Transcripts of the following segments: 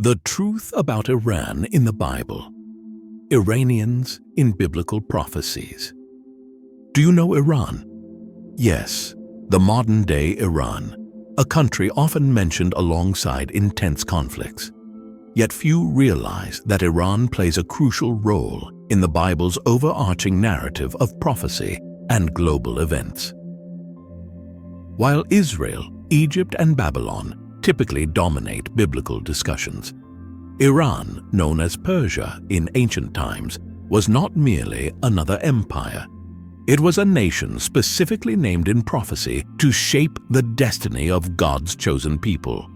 The truth about Iran in the Bible. Iranians in Biblical Prophecies. Do you know Iran? Yes, the modern-day Iran, a country often mentioned alongside intense conflicts. Yet few realize that Iran plays a crucial role in the Bible's overarching narrative of prophecy and global events. While Israel, Egypt, and Babylon typically dominate biblical discussions, Iran, known as Persia in ancient times, was not merely another empire. It was a nation specifically named in prophecy to shape the destiny of God's chosen people.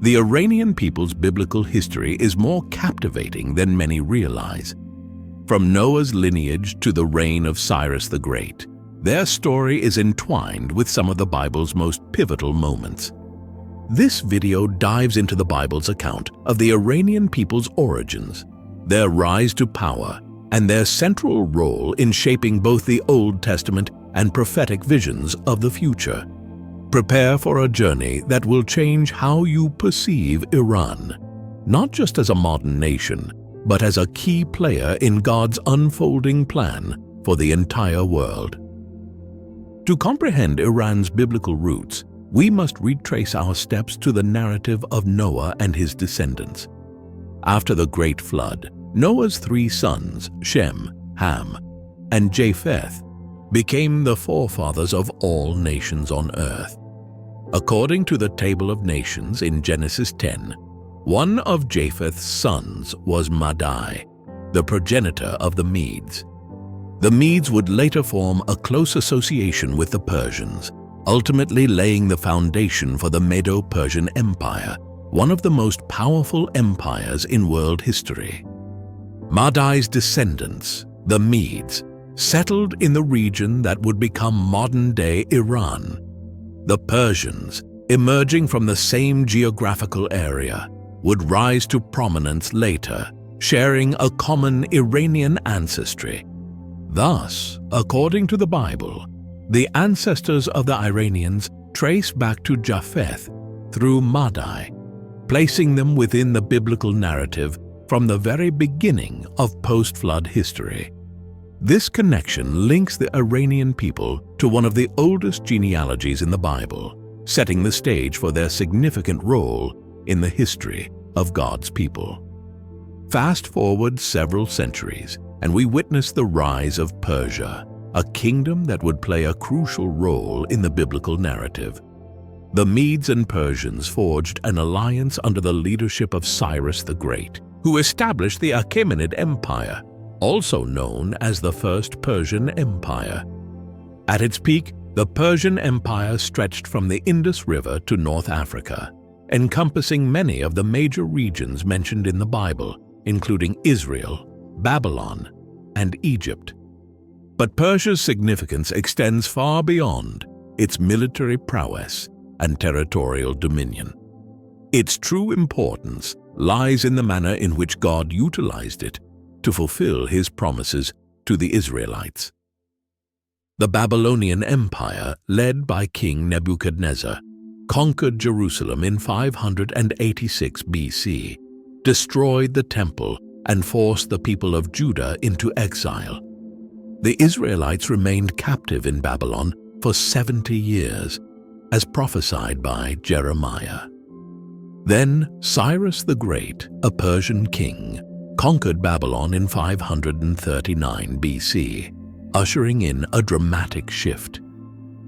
The Iranian people's biblical history is more captivating than many realize. From Noah's lineage to the reign of Cyrus the Great, their story is entwined with some of the Bible's most pivotal moments. This video dives into the Bible's account of the Iranian people's origins, their rise to power, and their central role in shaping both the Old Testament and prophetic visions of the future. Prepare for a journey that will change how you perceive Iran, not just as a modern nation, but as a key player in God's unfolding plan for the entire world. To comprehend Iran's biblical roots, we must retrace our steps to the narrative of Noah and his descendants. After the Great Flood, Noah's three sons, Shem, Ham, and Japheth, became the forefathers of all nations on earth. According to the Table of Nations in Genesis 10, one of Japheth's sons was Madai, the progenitor of the Medes. The Medes would later form a close association with the Persians, ultimately laying the foundation for the Medo-Persian Empire, one of the most powerful empires in world history. Madai's descendants, the Medes, settled in the region that would become modern-day Iran. The Persians, emerging from the same geographical area, would rise to prominence later, sharing a common Iranian ancestry. Thus, according to the Bible, the ancestors of the Iranians trace back to Japheth through Madai, placing them within the biblical narrative from the very beginning of post-flood history. This connection links the Iranian people to one of the oldest genealogies in the Bible, setting the stage for their significant role in the history of God's people. Fast forward several centuries, and we witness the rise of Persia, a kingdom that would play a crucial role in the biblical narrative. The Medes and Persians forged an alliance under the leadership of Cyrus the Great, who established the Achaemenid Empire, also known as the First Persian Empire. At its peak, the Persian Empire stretched from the Indus River to North Africa, encompassing many of the major regions mentioned in the Bible, including Israel, Babylon, and Egypt. But Persia's significance extends far beyond its military prowess and territorial dominion. Its true importance lies in the manner in which God utilized it to fulfill His promises to the Israelites. The Babylonian Empire, led by King Nebuchadnezzar, conquered Jerusalem in 586 BC, destroyed the temple, and forced the people of Judah into exile. The Israelites remained captive in Babylon for 70 years, as prophesied by Jeremiah. Then Cyrus the Great, a Persian king, conquered Babylon in 539 BC, ushering in a dramatic shift.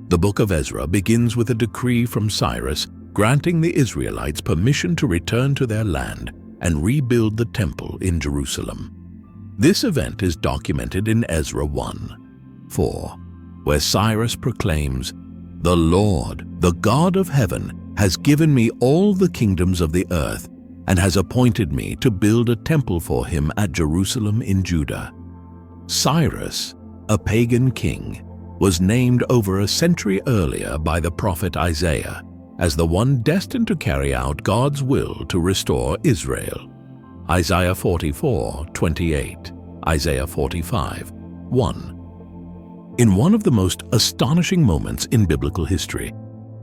The book of Ezra begins with a decree from Cyrus granting the Israelites permission to return to their land and rebuild the temple in Jerusalem. This event is documented in Ezra 1:4, where Cyrus proclaims, "The Lord, the God of heaven, has given me all the kingdoms of the earth and has appointed me to build a temple for him at Jerusalem in Judah." Cyrus, a pagan king, was named over a century earlier by the prophet Isaiah as the one destined to carry out God's will to restore Israel. Isaiah 44:28, Isaiah 45:1. In one of the most astonishing moments in biblical history,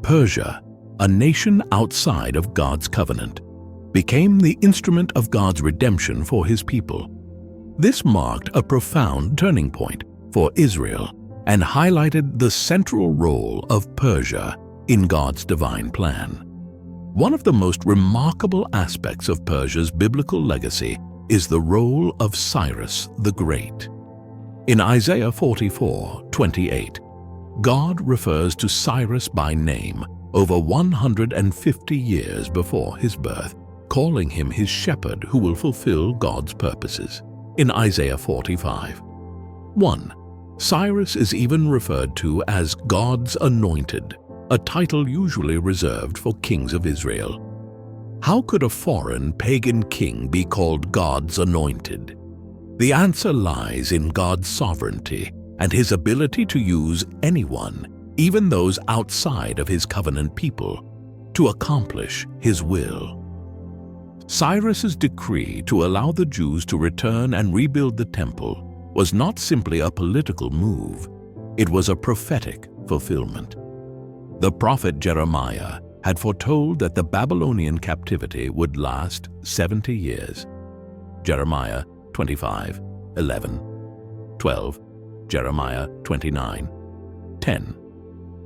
Persia, a nation outside of God's covenant, became the instrument of God's redemption for His people. This marked a profound turning point for Israel and highlighted the central role of Persia in God's divine plan. One of the most remarkable aspects of Persia's biblical legacy is the role of Cyrus the Great. In Isaiah 44:28, God refers to Cyrus by name over 150 years before his birth, calling him his shepherd who will fulfill God's purposes. In Isaiah 45:1, Cyrus is even referred to as God's anointed, a title usually reserved for kings of Israel. How could a foreign pagan king be called God's anointed? The answer lies in God's sovereignty and His ability to use anyone, even those outside of His covenant people, to accomplish His will. Cyrus's decree to allow the Jews to return and rebuild the temple was not simply a political move, it was a prophetic fulfillment. The prophet Jeremiah had foretold that the Babylonian captivity would last 70 years. Jeremiah 25:11, 12, Jeremiah 29:10.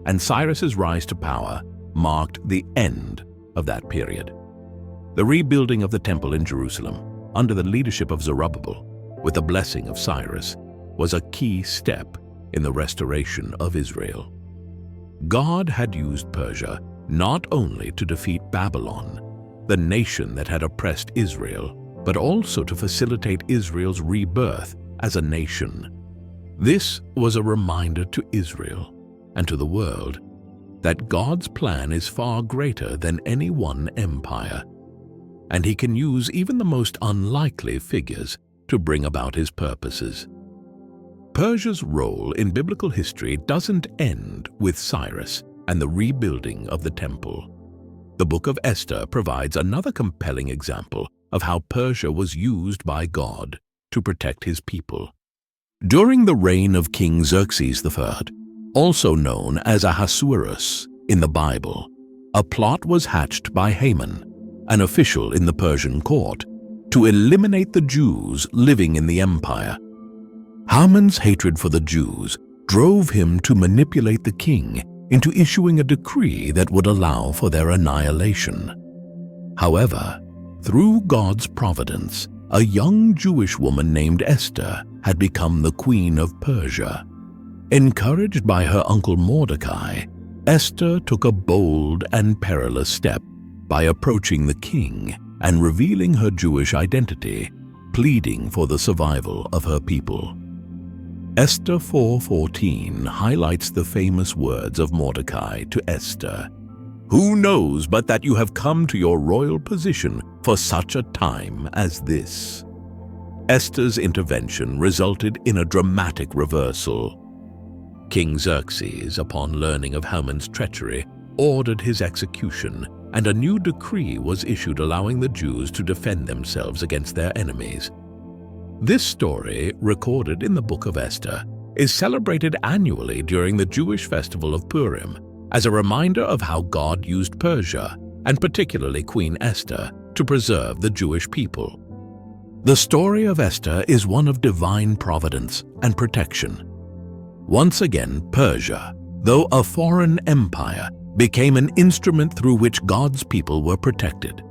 And Cyrus's rise to power marked the end of that period. The rebuilding of the temple in Jerusalem, under the leadership of Zerubbabel, with the blessing of Cyrus, was a key step in the restoration of Israel. God had used Persia not only to defeat Babylon, the nation that had oppressed Israel, but also to facilitate Israel's rebirth as a nation. This was a reminder to Israel and to the world that God's plan is far greater than any one empire, and He can use even the most unlikely figures to bring about His purposes. Persia's role in biblical history doesn't end with Cyrus and the rebuilding of the temple. The Book of Esther provides another compelling example of how Persia was used by God to protect His people. During the reign of King Xerxes III, also known as Ahasuerus in the Bible, a plot was hatched by Haman, an official in the Persian court, to eliminate the Jews living in the empire. Haman's hatred for the Jews drove him to manipulate the king into issuing a decree that would allow for their annihilation. However, through God's providence, a young Jewish woman named Esther had become the queen of Persia. Encouraged by her uncle Mordecai, Esther took a bold and perilous step by approaching the king and revealing her Jewish identity, pleading for the survival of her people. Esther 4:14 highlights the famous words of Mordecai to Esther, "Who knows but that you have come to your royal position for such a time as this?" Esther's intervention resulted in a dramatic reversal. King Xerxes, upon learning of Haman's treachery, ordered his execution, and a new decree was issued allowing the Jews to defend themselves against their enemies. This story, recorded in the Book of Esther, is celebrated annually during the Jewish festival of Purim as a reminder of how God used Persia, and particularly Queen Esther, to preserve the Jewish people. The story of Esther is one of divine providence and protection. Once again, Persia, though a foreign empire, became an instrument through which God's people were protected.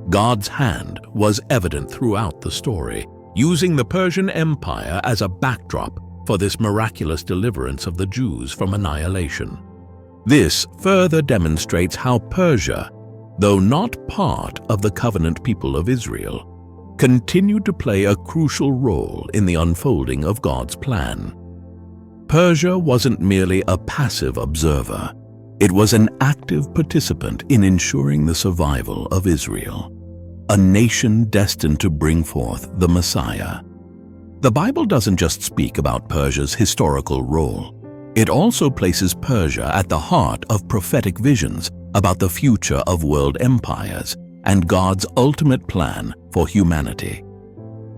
God's hand was evident throughout the story, using the Persian Empire as a backdrop for this miraculous deliverance of the Jews from annihilation. This further demonstrates how Persia, though not part of the covenant people of Israel, continued to play a crucial role in the unfolding of God's plan. Persia wasn't merely a passive observer. It was an active participant in ensuring the survival of Israel, a nation destined to bring forth the Messiah. The Bible doesn't just speak about Persia's historical role. It also places Persia at the heart of prophetic visions about the future of world empires and God's ultimate plan for humanity.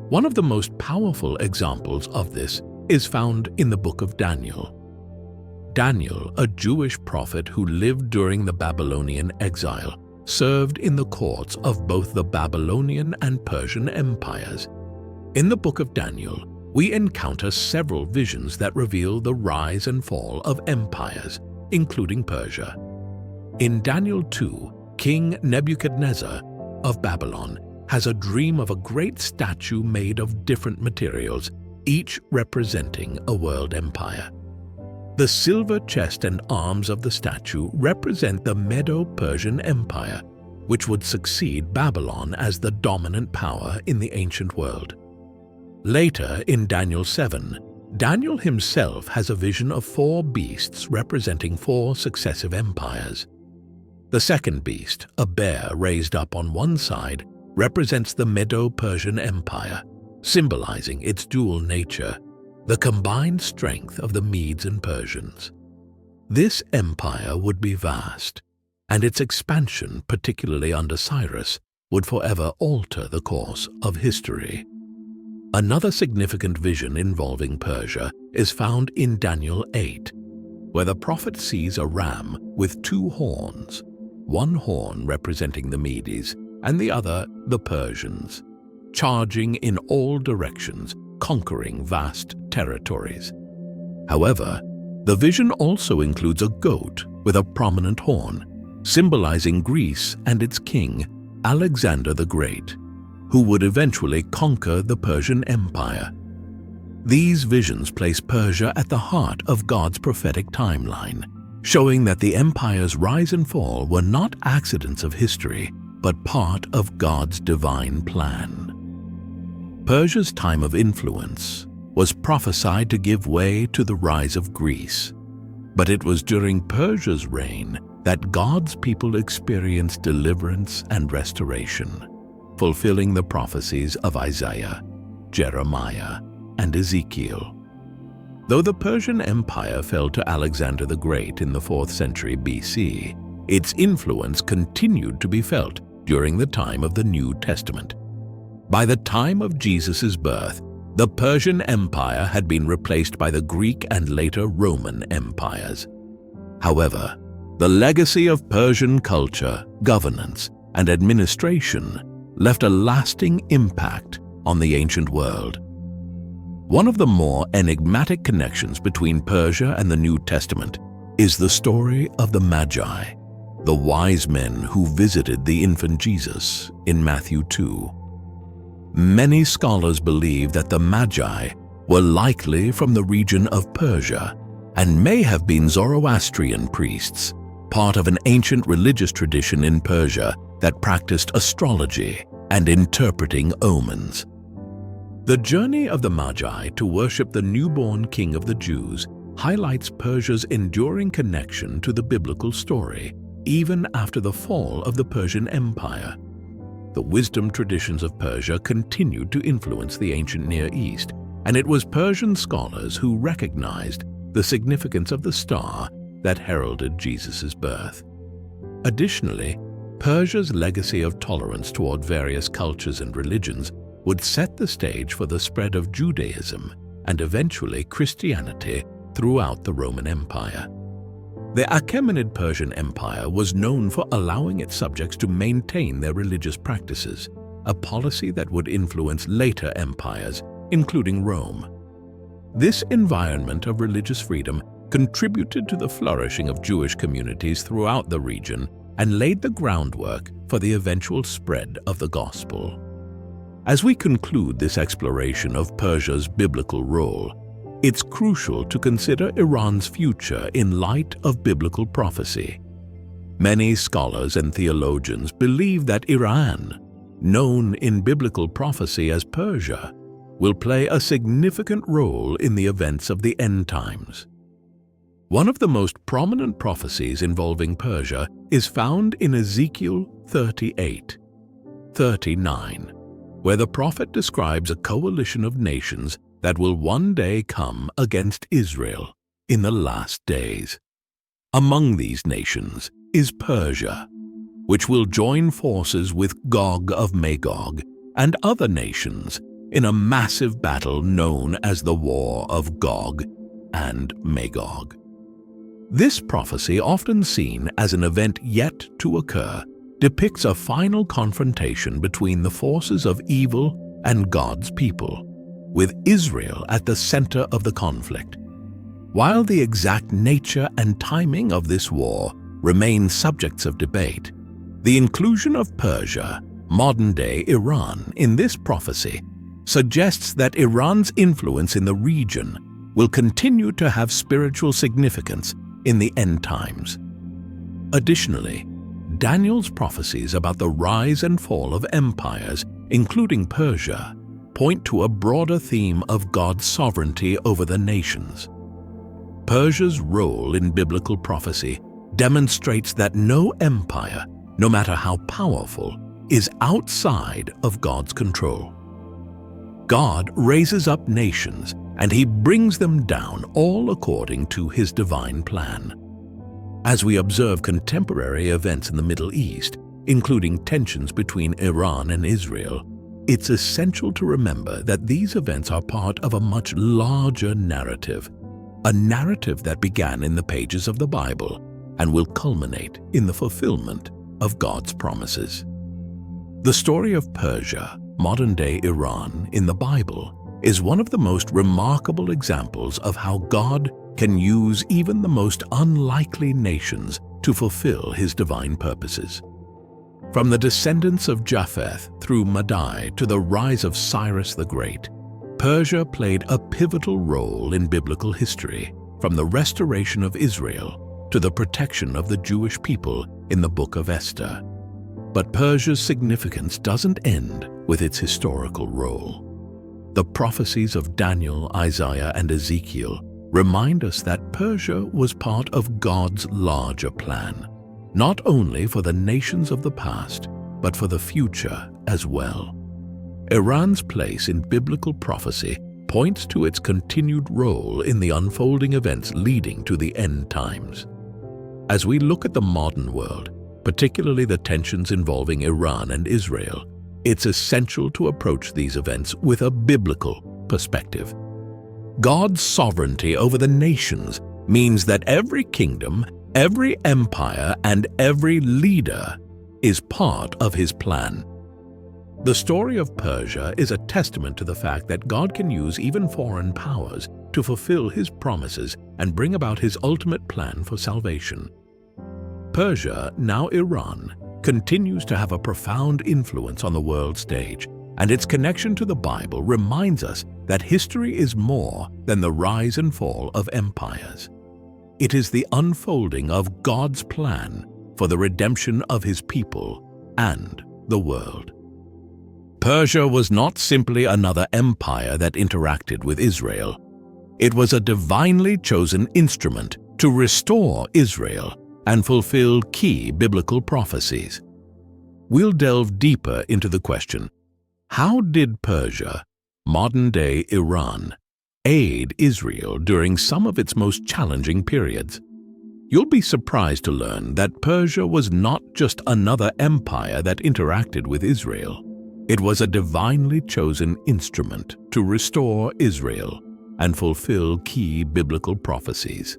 One of the most powerful examples of this is found in the book of Daniel. Daniel, a Jewish prophet who lived during the Babylonian exile, served in the courts of both the Babylonian and Persian empires. In the book of Daniel, we encounter several visions that reveal the rise and fall of empires, including Persia. In Daniel 2, King Nebuchadnezzar of Babylon has a dream of a great statue made of different materials, each representing a world empire. The silver chest and arms of the statue represent the Medo-Persian Empire, which would succeed Babylon as the dominant power in the ancient world. Later, in Daniel 7, Daniel himself has a vision of 4 beasts representing 4 successive empires. The second beast, a bear raised up on one side, represents the Medo-Persian Empire, symbolizing its dual nature, the combined strength of the Medes and Persians. This empire would be vast, and its expansion, particularly under Cyrus, would forever alter the course of history. Another significant vision involving Persia is found in Daniel 8, where the prophet sees a ram with 2 horns, one horn representing the Medes and the other the Persians, charging in all directions, conquering vast territories. However, the vision also includes a goat with a prominent horn, symbolizing Greece and its king, Alexander the Great, who would eventually conquer the Persian Empire. These visions place Persia at the heart of God's prophetic timeline, showing that the empire's rise and fall were not accidents of history, but part of God's divine plan. Persia's time of influence was prophesied to give way to the rise of Greece, but it was during Persia's reign that God's people experienced deliverance and restoration, fulfilling the prophecies of Isaiah, Jeremiah, and Ezekiel. Though the Persian Empire fell to Alexander the Great in the 4th century BC, its influence continued to be felt during the time of the New Testament. By the time of Jesus' birth, the Persian Empire had been replaced by the Greek and later Roman empires. However, the legacy of Persian culture, governance, and administration left a lasting impact on the ancient world. One of the more enigmatic connections between Persia and the New Testament is the story of the Magi, the wise men who visited the infant Jesus in Matthew 2. Many scholars believe that the Magi were likely from the region of Persia and may have been Zoroastrian priests, part of an ancient religious tradition in Persia that practiced astrology and interpreting omens. The journey of the Magi to worship the newborn King of the Jews highlights Persia's enduring connection to the biblical story, even after the fall of the Persian Empire. The wisdom traditions of Persia continued to influence the ancient Near East, and it was Persian scholars who recognized the significance of the star that heralded Jesus' birth. Additionally, Persia's legacy of tolerance toward various cultures and religions would set the stage for the spread of Judaism and eventually Christianity throughout the Roman Empire. The Achaemenid Persian Empire was known for allowing its subjects to maintain their religious practices, a policy that would influence later empires, including Rome. This environment of religious freedom contributed to the flourishing of Jewish communities throughout the region and laid the groundwork for the eventual spread of the gospel. As we conclude this exploration of Persia's biblical role, it's crucial to consider Iran's future in light of biblical prophecy. Many scholars and theologians believe that Iran, known in biblical prophecy as Persia, will play a significant role in the events of the end times. One of the most prominent prophecies involving Persia is found in Ezekiel 38:39, where the prophet describes a coalition of nations that will one day come against Israel in the last days. Among these nations is Persia, which will join forces with Gog of Magog and other nations in a massive battle known as the War of Gog and Magog. This prophecy, often seen as an event yet to occur, depicts a final confrontation between the forces of evil and God's people, with Israel at the center of the conflict. While the exact nature and timing of this war remain subjects of debate, the inclusion of Persia, modern-day Iran, in this prophecy suggests that Iran's influence in the region will continue to have spiritual significance in the end times. Additionally, Daniel's prophecies about the rise and fall of empires, including Persia, point to a broader theme of God's sovereignty over the nations. Persia's role in biblical prophecy demonstrates that no empire, no matter how powerful, is outside of God's control. God raises up nations and He brings them down, all according to His divine plan. As we observe contemporary events in the Middle East, including tensions between Iran and Israel, it's essential to remember that these events are part of a much larger narrative, a narrative that began in the pages of the Bible and will culminate in the fulfillment of God's promises. The story of Persia, modern-day Iran, in the Bible is one of the most remarkable examples of how God can use even the most unlikely nations to fulfill His divine purposes. From the descendants of Japheth through Madai to the rise of Cyrus the Great, Persia played a pivotal role in biblical history, from the restoration of Israel to the protection of the Jewish people in the Book of Esther. But Persia's significance doesn't end with its historical role. The prophecies of Daniel, Isaiah, and Ezekiel remind us that Persia was part of God's larger plan, not only for the nations of the past, but for the future as well. Iran's place in biblical prophecy points to its continued role in the unfolding events leading to the end times. As we look at the modern world, particularly the tensions involving Iran and Israel, it's essential to approach these events with a biblical perspective. God's sovereignty over the nations means that every kingdom, every empire, and every leader is part of His plan. The story of Persia is a testament to the fact that God can use even foreign powers to fulfill His promises and bring about His ultimate plan for salvation. Persia, now Iran, continues to have a profound influence on the world stage, and its connection to the Bible reminds us that history is more than the rise and fall of empires. It is the unfolding of God's plan for the redemption of His people and the world. Persia was not simply another empire that interacted with Israel. It was a divinely chosen instrument to restore Israel and fulfill key biblical prophecies. We'll delve deeper into the question, how did Persia, modern-day Iran, aid Israel during some of its most challenging periods? You'll be surprised to learn that Persia was not just another empire that interacted with Israel. It was a divinely chosen instrument to restore Israel and fulfill key biblical prophecies.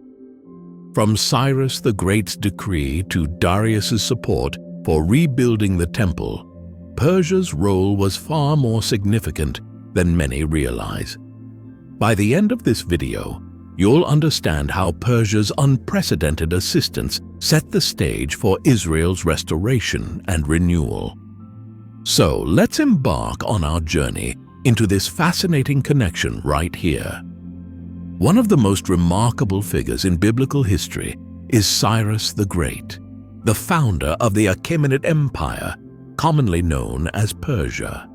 From Cyrus the Great's decree to Darius's support for rebuilding the temple, Persia's role was far more significant than many realize. By the end of this video, you'll understand how Persia's unprecedented assistance set the stage for Israel's restoration and renewal. So let's embark on our journey into this fascinating connection right here. One of the most remarkable figures in biblical history is Cyrus the Great, the founder of the Achaemenid Empire, commonly known as Persia.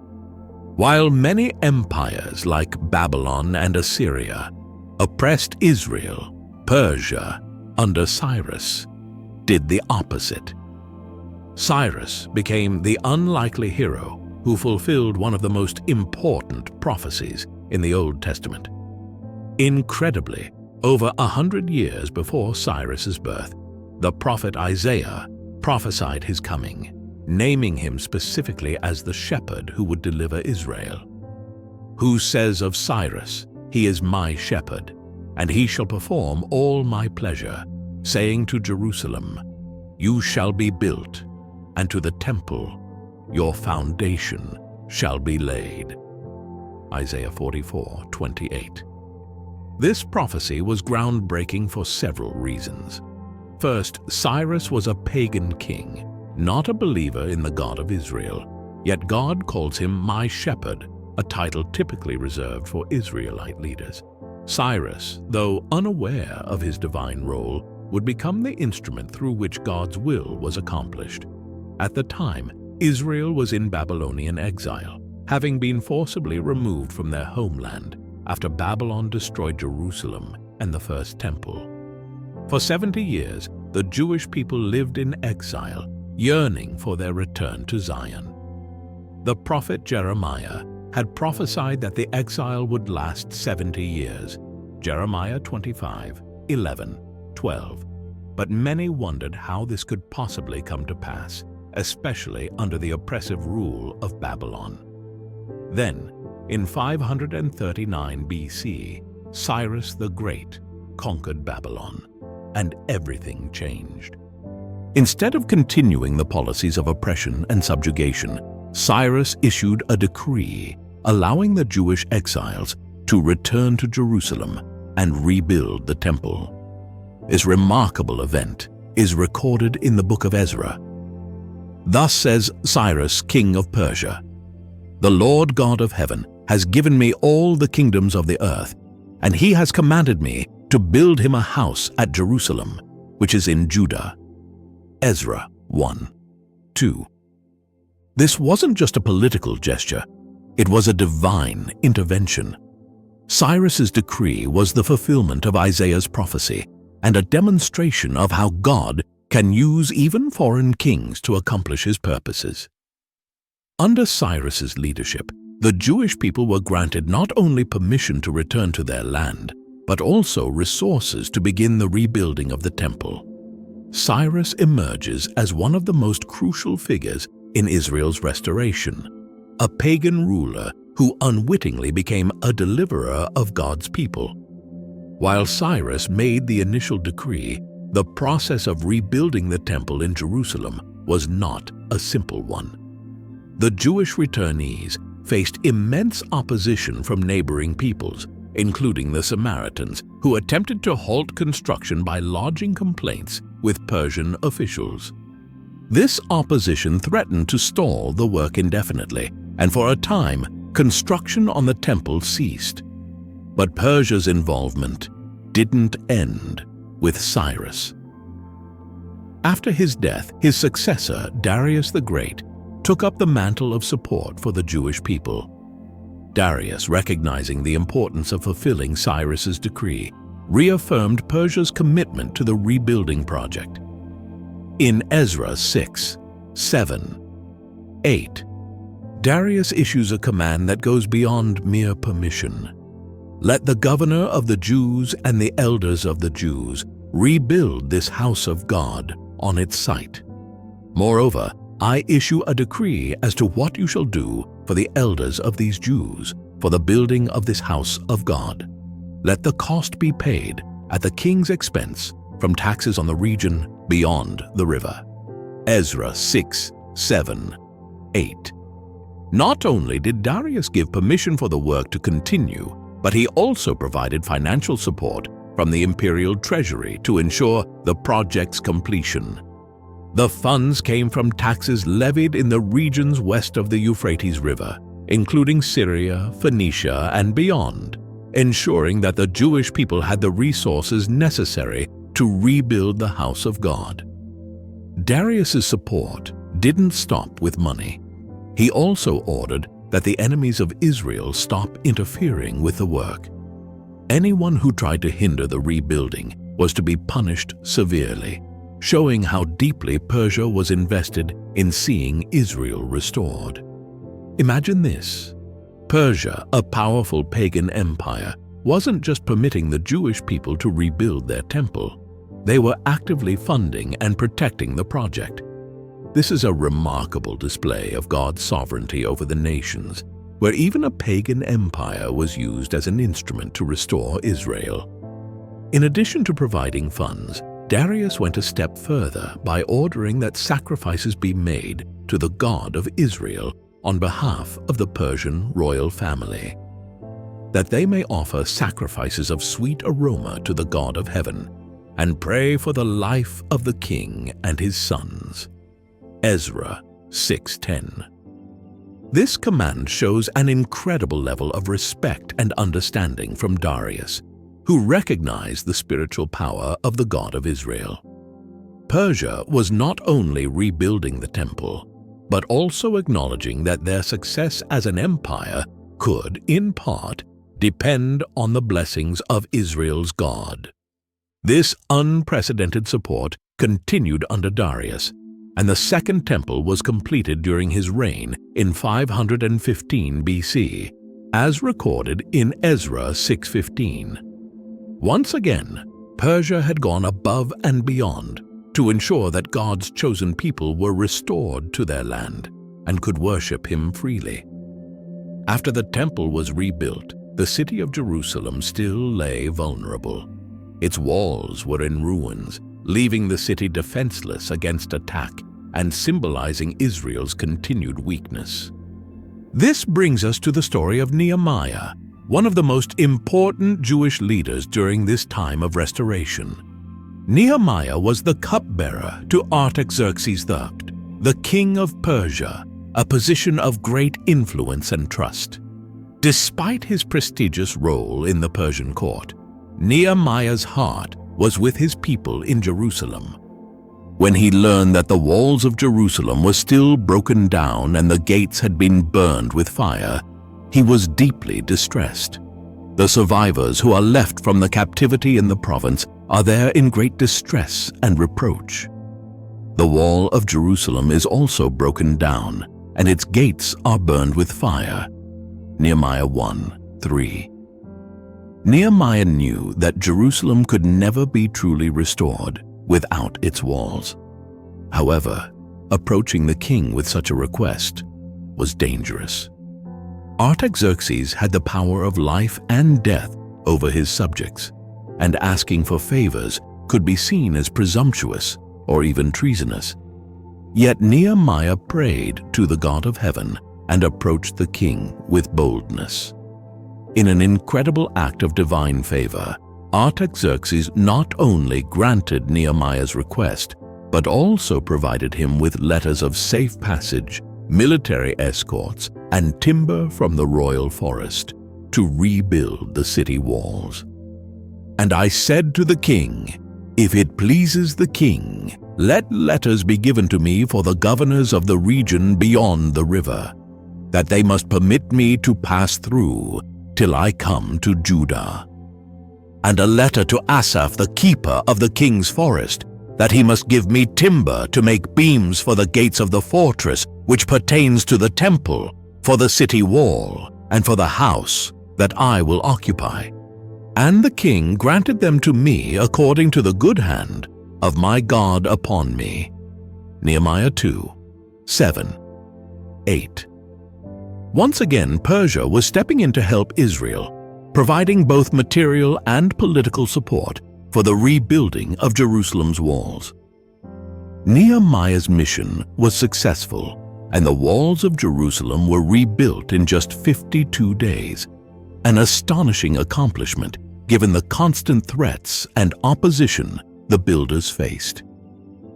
While many empires like Babylon and Assyria oppressed Israel, Persia, under Cyrus, did the opposite. Cyrus became the unlikely hero who fulfilled one of the most important prophecies in the Old Testament. Incredibly, over 100 years before Cyrus's birth, the prophet Isaiah prophesied his coming, naming him specifically as the shepherd who would deliver Israel. Who says of Cyrus, "He is my shepherd, and he shall perform all my pleasure," saying to Jerusalem, "You shall be built, and to the temple your foundation shall be laid." Isaiah 44:28. This prophecy was groundbreaking for several reasons. First, Cyrus was a pagan king, not a believer in the God of Israel, yet God calls him "my shepherd," a title typically reserved for Israelite leaders. Cyrus, though unaware of his divine role, would become the instrument through which God's will was accomplished. At the time, Israel was in Babylonian exile, having been forcibly removed from their homeland after Babylon destroyed Jerusalem and the first temple. For 70 years, the Jewish people lived in exile, yearning for their return to Zion. The prophet Jeremiah had prophesied that the exile would last 70 years, Jeremiah 25:11-12. But many wondered how this could possibly come to pass, especially under the oppressive rule of Babylon. Then, in 539 BC, Cyrus the Great conquered Babylon, and everything changed. Instead of continuing the policies of oppression and subjugation, Cyrus issued a decree allowing the Jewish exiles to return to Jerusalem and rebuild the temple. This remarkable event is recorded in the book of Ezra. "Thus says Cyrus, king of Persia, the Lord God of heaven has given me all the kingdoms of the earth, and he has commanded me to build him a house at Jerusalem, which is in Judah." Ezra 1:2. This wasn't just a political gesture, it was a divine intervention. Cyrus's decree was the fulfillment of Isaiah's prophecy and a demonstration of how God can use even foreign kings to accomplish his purposes. Under Cyrus's leadership, the Jewish people were granted not only permission to return to their land, but also resources to begin the rebuilding of the temple. Cyrus emerges as one of the most crucial figures in Israel's restoration, a pagan ruler who unwittingly became a deliverer of God's people. While Cyrus made the initial decree, the process of rebuilding the temple in Jerusalem was not a simple one. The Jewish returnees faced immense opposition from neighboring peoples, including the Samaritans, who attempted to halt construction by lodging complaints with Persian officials. This opposition threatened to stall the work indefinitely, and for a time, construction on the temple ceased. But Persia's involvement didn't end with Cyrus. After his death, his successor, Darius the Great, took up the mantle of support for the Jewish people. Darius, recognizing the importance of fulfilling Cyrus's decree, reaffirmed Persia's commitment to the rebuilding project. In Ezra 6:7-8, Darius issues a command that goes beyond mere permission. "Let the governor of the Jews and the elders of the Jews rebuild this house of God on its site. Moreover, I issue a decree as to what you shall do for the elders of these Jews for the building of this house of God. Let the cost be paid at the king's expense from taxes on the region beyond the river." Ezra 6:7-8. Not only did Darius give permission for the work to continue, but he also provided financial support from the imperial treasury to ensure the project's completion. The funds came from taxes levied in the regions west of the Euphrates River, including Syria, Phoenicia, and beyond, ensuring that the Jewish people had the resources necessary to rebuild the house of God. Darius's support didn't stop with money. He also ordered that the enemies of Israel stop interfering with the work. Anyone who tried to hinder the rebuilding was to be punished severely, showing how deeply Persia was invested in seeing Israel restored. Imagine this. Persia, a powerful pagan empire, wasn't just permitting the Jewish people to rebuild their temple. They were actively funding and protecting the project. This is a remarkable display of God's sovereignty over the nations, where even a pagan empire was used as an instrument to restore Israel. In addition to providing funds, Darius went a step further by ordering that sacrifices be made to the God of Israel on behalf of the Persian royal family, that they may offer sacrifices of sweet aroma to the God of heaven and pray for the life of the king and his sons. Ezra 6:10. This command shows an incredible level of respect and understanding from Darius, who recognized the spiritual power of the God of Israel. Persia was not only rebuilding the temple, but also acknowledging that their success as an empire could, in part, depend on the blessings of Israel's God. This unprecedented support continued under Darius, and the Second Temple was completed during his reign in 515 BC, as recorded in Ezra 6:15. Once again, Persia had gone above and beyond to ensure that God's chosen people were restored to their land and could worship Him freely. After the temple was rebuilt, the city of Jerusalem still lay vulnerable. Its walls were in ruins, leaving the city defenseless against attack and symbolizing Israel's continued weakness. This brings us to the story of Nehemiah, one of the most important Jewish leaders during this time of restoration. Nehemiah was the cupbearer to Artaxerxes III, the king of Persia, a position of great influence and trust. Despite his prestigious role in the Persian court, Nehemiah's heart was with his people in Jerusalem. When he learned that the walls of Jerusalem were still broken down and the gates had been burned with fire, he was deeply distressed. The survivors who are left from the captivity in the province are there in great distress and reproach. The wall of Jerusalem is also broken down, and its gates are burned with fire. Nehemiah 1:3. Nehemiah knew that Jerusalem could never be truly restored without its walls. However, approaching the king with such a request was dangerous. Artaxerxes had the power of life and death over his subjects, and asking for favors could be seen as presumptuous or even treasonous. Yet Nehemiah prayed to the God of heaven and approached the king with boldness. In an incredible act of divine favor, Artaxerxes not only granted Nehemiah's request, but also provided him with letters of safe passage, military escorts, and timber from the royal forest to rebuild the city walls. And I said to the king, "If it pleases the king, let letters be given to me for the governors of the region beyond the river, that they must permit me to pass through till I come to Judah. And a letter to Asaph, the keeper of the king's forest, that he must give me timber to make beams for the gates of the fortress, which pertains to the temple, for the city wall, and for the house that I will occupy." And the king granted them to me according to the good hand of my God upon me. Nehemiah 2:7-8. Once again, Persia was stepping in to help Israel, providing both material and political support for the rebuilding of Jerusalem's walls. Nehemiah's mission was successful, and the walls of Jerusalem were rebuilt in just 52 days, an astonishing accomplishment given the constant threats and opposition the builders faced.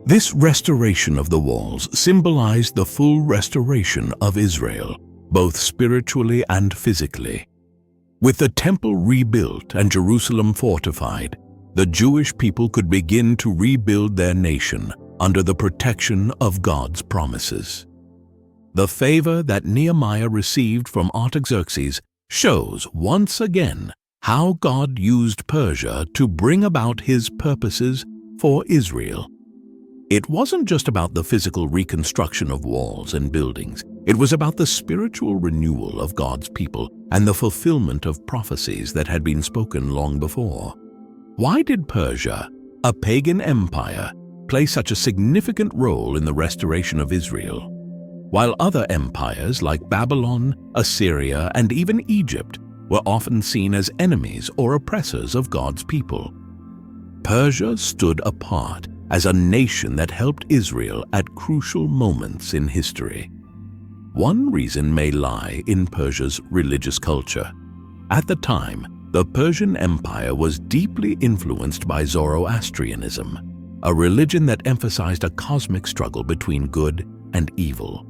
This restoration of the walls symbolized the full restoration of Israel, both spiritually and physically. With the temple rebuilt and Jerusalem fortified, the Jewish people could begin to rebuild their nation under the protection of God's promises. The favor that Nehemiah received from Artaxerxes shows once again how God used Persia to bring about His purposes for Israel. It wasn't just about the physical reconstruction of walls and buildings. It was about the spiritual renewal of God's people and the fulfillment of prophecies that had been spoken long before. Why did Persia, a pagan empire, play such a significant role in the restoration of Israel, while other empires like Babylon, Assyria, and even Egypt were often seen as enemies or oppressors of God's people? Persia stood apart as a nation that helped Israel at crucial moments in history. One reason may lie in Persia's religious culture. At the time, the Persian Empire was deeply influenced by Zoroastrianism, a religion that emphasized a cosmic struggle between good and evil.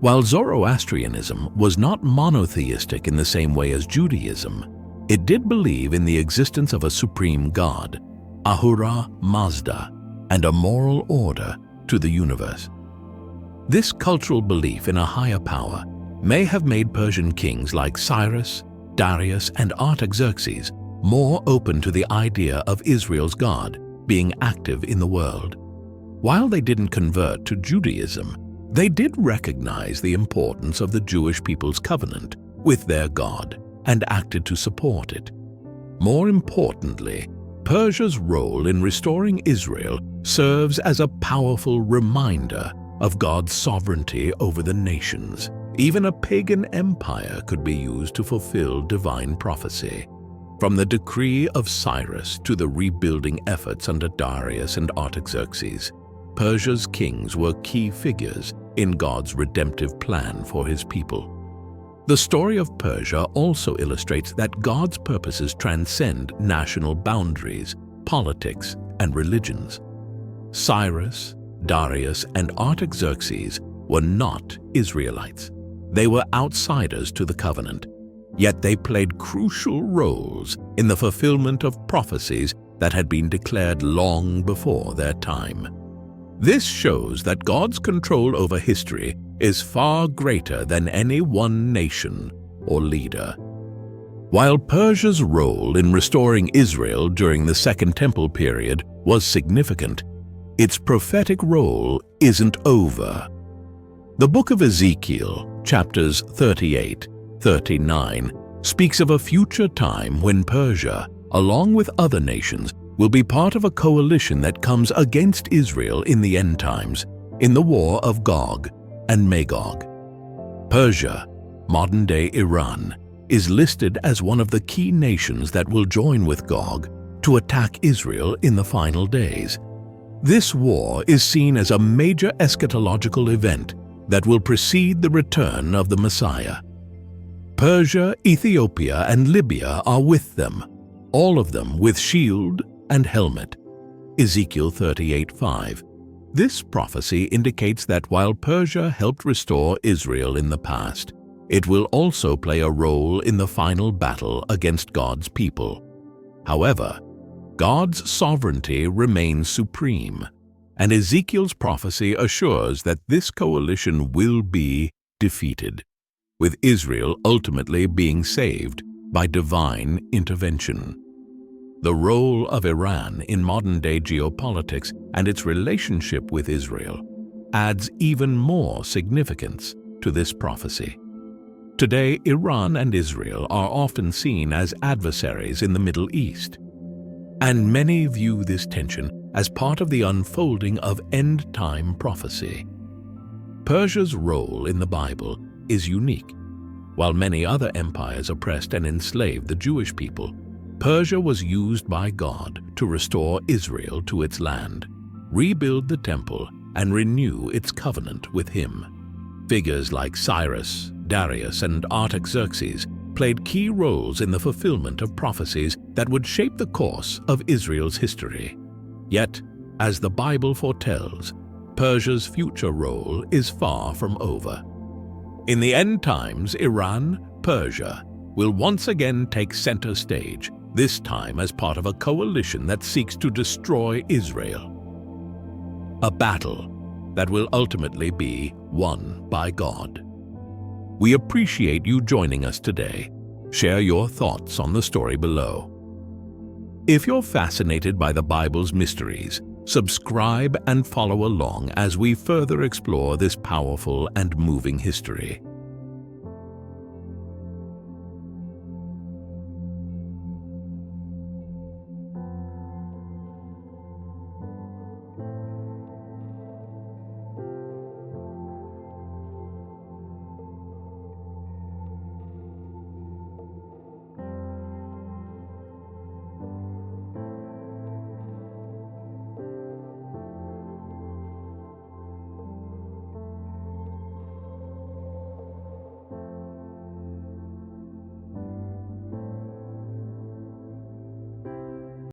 While Zoroastrianism was not monotheistic in the same way as Judaism, it did believe in the existence of a supreme god, Ahura Mazda, and a moral order to the universe. This cultural belief in a higher power may have made Persian kings like Cyrus, Darius, and Artaxerxes more open to the idea of Israel's God being active in the world. While they didn't convert to Judaism, they did recognize the importance of the Jewish people's covenant with their God and acted to support it. More importantly, Persia's role in restoring Israel serves as a powerful reminder of God's sovereignty over the nations. Even a pagan empire could be used to fulfill divine prophecy. From the decree of Cyrus to the rebuilding efforts under Darius and Artaxerxes, Persia's kings were key figures in God's redemptive plan for his people. The story of Persia also illustrates that God's purposes transcend national boundaries, politics, and religions. Cyrus, Darius, and Artaxerxes were not Israelites. They were outsiders to the covenant, yet they played crucial roles in the fulfillment of prophecies that had been declared long before their time. This shows that God's control over history is far greater than any one nation or leader. While Persia's role in restoring Israel during the Second Temple period was significant, its prophetic role isn't over. The book of Ezekiel, chapters 38-39, speaks of a future time when Persia, along with other nations, will be part of a coalition that comes against Israel in the end times, in the war of Gog and Magog. Persia, modern-day Iran, is listed as one of the key nations that will join with Gog to attack Israel in the final days. This war is seen as a major eschatological event that will precede the return of the Messiah. Persia, Ethiopia, and Libya are with them, all of them with shield and helmet. Ezekiel 38:5. This prophecy indicates that while Persia helped restore Israel in the past, it will also play a role in the final battle against God's people. However, God's sovereignty remains supreme, and Ezekiel's prophecy assures that this coalition will be defeated, with Israel ultimately being saved by divine intervention. The role of Iran in modern-day geopolitics and its relationship with Israel adds even more significance to this prophecy. Today, Iran and Israel are often seen as adversaries in the Middle East, and many view this tension as part of the unfolding of end-time prophecy. Persia's role in the Bible is unique. While many other empires oppressed and enslaved the Jewish people, Persia was used by God to restore Israel to its land, rebuild the temple, and renew its covenant with him. Figures like Cyrus, Darius, and Artaxerxes played key roles in the fulfillment of prophecies that would shape the course of Israel's history. Yet, as the Bible foretells, Persia's future role is far from over. In the end times, Iran, Persia, will once again take center stage, this time as part of a coalition that seeks to destroy Israel. A battle that will ultimately be won by God. We appreciate you joining us today. Share your thoughts on the story below. If you're fascinated by the Bible's mysteries, subscribe and follow along as we further explore this powerful and moving history.